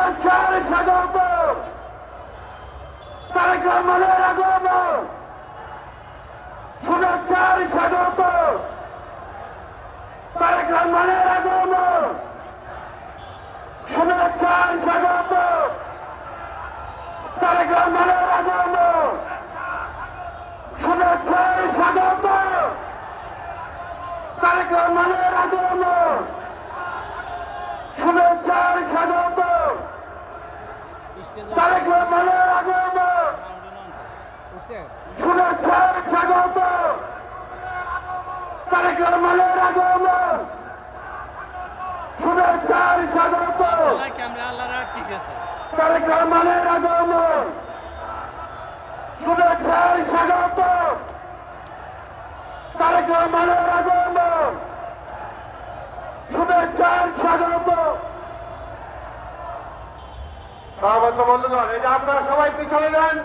শুভেচ্ছার স্বাগত তারেক রহমানের আগমন শুভেচ্ছার স্বাগত তারেক রহমানের আগমন শুভেচ্ছার স্বাগত তারেক রহমানের আগমন শুভেচ্ছার স্বাগত তারেক রহমানের আগমন শুভেচ্ছার স্বাগত তারেক রহমানের আগমন শুভেচ্ছার স্বাগত তারেক রহমানের আগমন শুভেচ্ছার স্বাগত তারেক রহমানের আগমন শুভেচ্ছার স্বাগত তারেক রহমানের আগমন শুভেচ্ছার স্বাগত। সমাবেত বন্ধুগণ, এই যে আপনারা সবাই পিছনে যান।